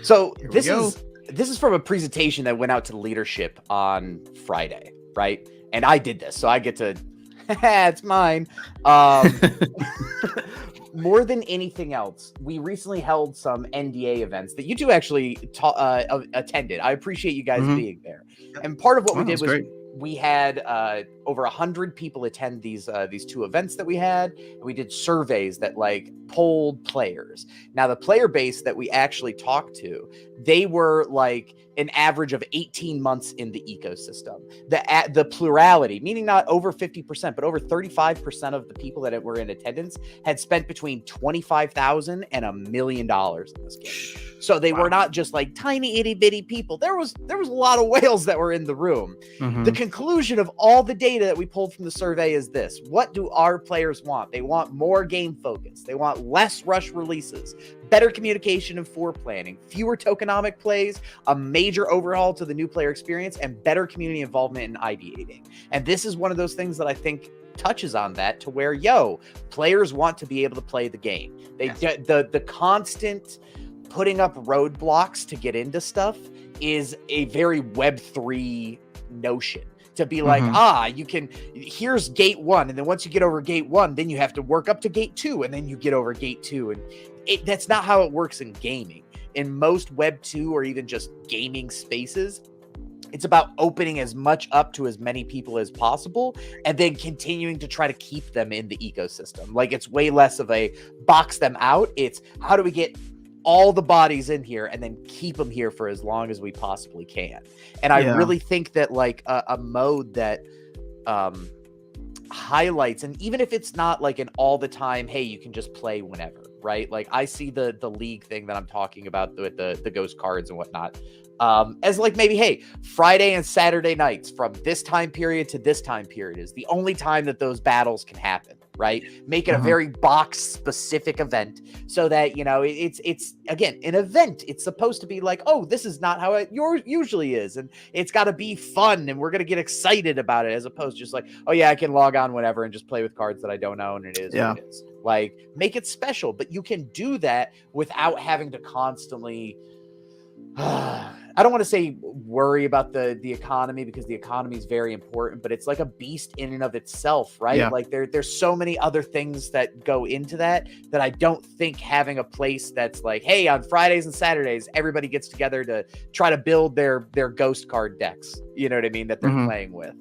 So Here we go. this is from a presentation that went out to the leadership on Friday, right? And I did this, so I get to it's mine. More than anything else, we recently held some NDA events that you two actually attended. I appreciate you guys being there. And part of what we did was great. we had over 100 people attend these two events that we had. And we did surveys that like polled players. Now, the player base that we actually talked to, they were like an average of 18 months in the ecosystem. The plurality, meaning not over 50%, but over 35% of the people that were in attendance had spent between $25,000 and $1 million in this game. So they were not just like tiny itty bitty people. There was a lot of whales that were in the room. The conclusion of all the data that we pulled from the survey is this: what do our players want? They want more game focus. They want less rush releases, better communication and planning, fewer tokenomic plays, a major overhaul to the new player experience, and better community involvement and ideating. And this is one of those things that I think touches on that, to where, players want to be able to play the game. The constant putting up roadblocks to get into stuff is a very Web3 notion. To be like, here's gate 1. And then once you get over gate 1, then you have to work up to gate 2. And then you get over gate 2. And that's not how it works in gaming. In most Web 2 or even just gaming spaces, it's about opening as much up to as many people as possible and then continuing to try to keep them in the ecosystem. Like, it's way less of a box them out. It's how do we get all the bodies in here and then keep them here for as long as we possibly can. And I really think that like a mode that highlights, and even if it's not like an all the time, hey, you can just play whenever, right? Like, I see the league thing that I'm talking about with the ghost cards and whatnot as like, maybe, hey, Friday and Saturday nights from this time period to this time period is the only time that those battles can happen, right? Make it a very box specific event so that, it's again, an event. It's supposed to be like, oh, this is not how it usually is. And it's got to be fun and we're going to get excited about it, as opposed to just like, oh yeah, I can log on whenever and just play with cards that I don't own. And it is what it is. Like, make it special, but you can do that without having to constantly I don't want to say worry about the economy, because the economy is very important, but it's like a beast in and of itself, right? Yeah. Like there's so many other things that go into that I don't think having a place that's like, hey, on Fridays and Saturdays, everybody gets together to try to build their ghost card decks, you know what I mean, that they're playing with.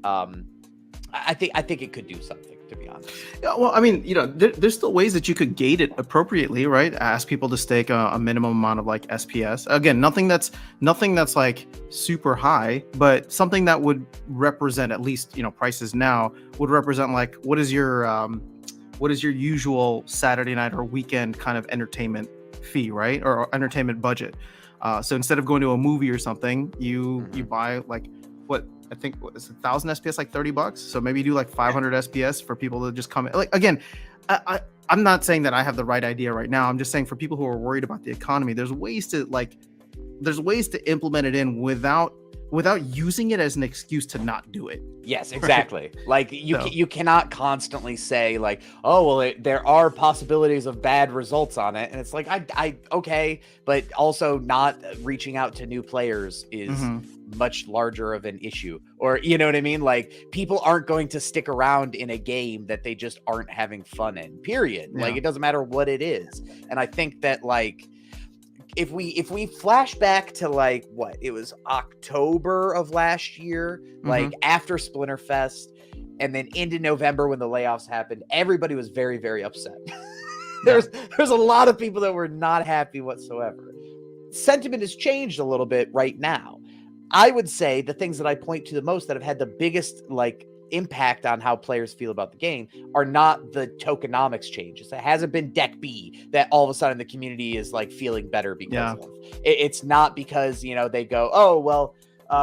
I think it could do something, to be honest. Yeah, well, I mean, there's still ways that you could gate it appropriately, right? Ask people to stake a minimum amount of like SPS. Again, nothing that's like super high, but something that would represent, at least, prices now would represent like, what is your usual Saturday night or weekend kind of entertainment fee, right? Or entertainment budget. So instead of going to a movie or something, you buy like, what I think is 1,000 SPS, like $30. So maybe you do like 500 SPS for people to just come in. Like, again, I'm not saying that I have the right idea right now. I'm just saying, for people who are worried about the economy, there's ways to implement it in without using it as an excuse to not do it. Yes, exactly. Right? Like you cannot constantly say like, oh, well, there are possibilities of bad results on it. And it's like, I okay, but also not reaching out to new players is much larger of an issue. Or, you know what I mean? Like, people aren't going to stick around in a game that they just aren't having fun in, period. Yeah. Like, it doesn't matter what it is. And I think that, like, if we flash back to like what it was, October of last year, like after Splinterfest, and then into November when the layoffs happened, everybody was very, very upset. There's a lot of people that were not happy whatsoever. Sentiment has changed a little bit right now. I would say the things that I point to the most that have had the biggest like impact on how players feel about the game are not the tokenomics changes. It hasn't been deck B that all of a sudden the community is like feeling better because of. It's not because, they go, oh, well,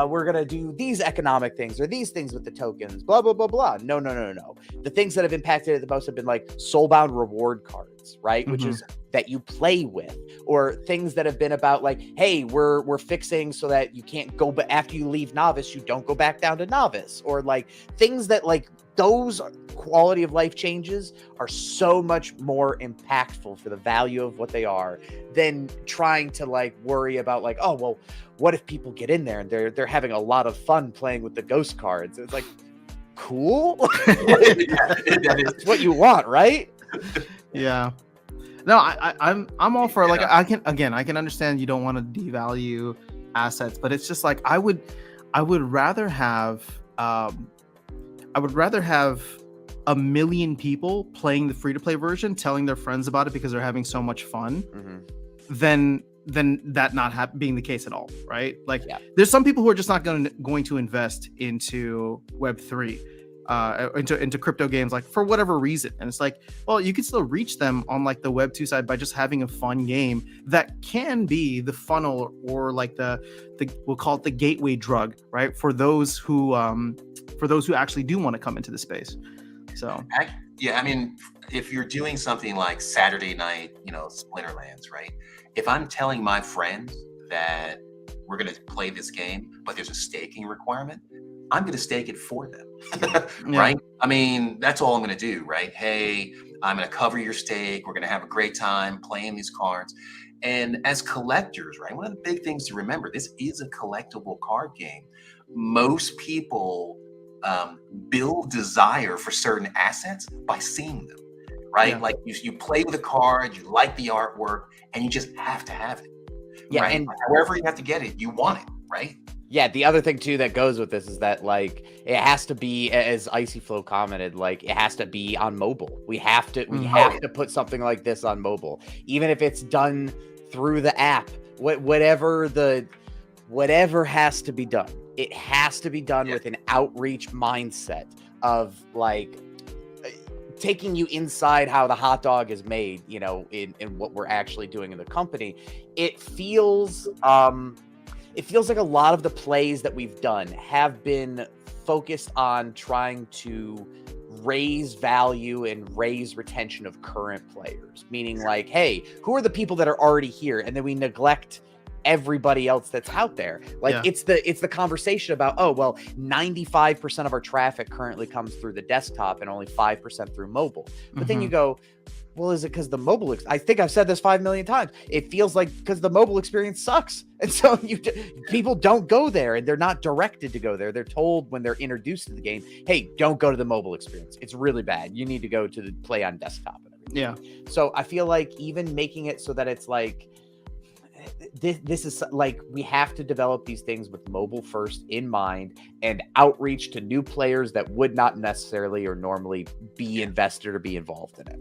we're going to do these economic things or these things with the tokens, blah, blah, blah, blah. No. The things that have impacted it the most have been like soulbound reward cards, right? Which is that you play with, or things that have been about like, hey, we're fixing so that you can't go, but after you leave novice, you don't go back down to novice, or like things that like those quality of life changes are so much more impactful for the value of what they are than trying to like worry about like, oh, well, what if people get in there and they're having a lot of fun playing with the ghost cards? It's like, cool. It's what you want, right? Yeah. No, I'm all for like, I can understand you don't want to devalue assets, but it's just like I would rather have a million people playing the free-to-play version, telling their friends about it because they're having so much fun, than that not being the case at all, right? Like, there's some people who are just not going to invest into Web3, into crypto games, like for whatever reason. And it's like, well, you can still reach them on like the Web2 side by just having a fun game that can be the funnel, or like the we'll call it the gateway drug, right? For those who actually do want to come into the space. So I mean, if you're doing something like Saturday night, Splinterlands, right? If I'm telling my friends that we're going to play this game, but there's a staking requirement, I'm going to stake it for them, right? I mean, that's all I'm going to do, right? Hey, I'm going to cover your stake. We're going to have a great time playing these cards. And as collectors, right, one of the big things to remember, this is a collectible card game. Most people build desire for certain assets by seeing them, right? Like you play with a card, you like the artwork, and you just have to have it. Yeah, right? and wherever you have to get it, you want it, right? Yeah, the other thing too that goes with this is that like it has to be, as Icy Flow commented, like it has to be on mobile. We have to put something like this on mobile, even if it's done through the app. Whatever has to be done. It has to be done with an outreach mindset of like taking you inside how the hot dog is made, in what we're actually doing in the company. It feels like a lot of the plays that we've done have been focused on trying to raise value and raise retention of current players, meaning like, hey, who are the people that are already here? And then we neglect everybody else that's out there. Like it's the conversation about, oh, well, 95% of our traffic currently comes through the desktop and only 5% through mobile. But then you go, well, is it because the mobile? I think I've said this 5 million times. It feels like because the mobile experience sucks, and so people don't go there, and they're not directed to go there. They're told when they're introduced to the game, "Hey, don't go to the mobile experience. It's really bad. You need to go to the play on desktop." And everything. Yeah. So I feel like even making it so that it's like this is like we have to develop these things with mobile first in mind and outreach to new players that would not necessarily or normally be invested or be involved in it.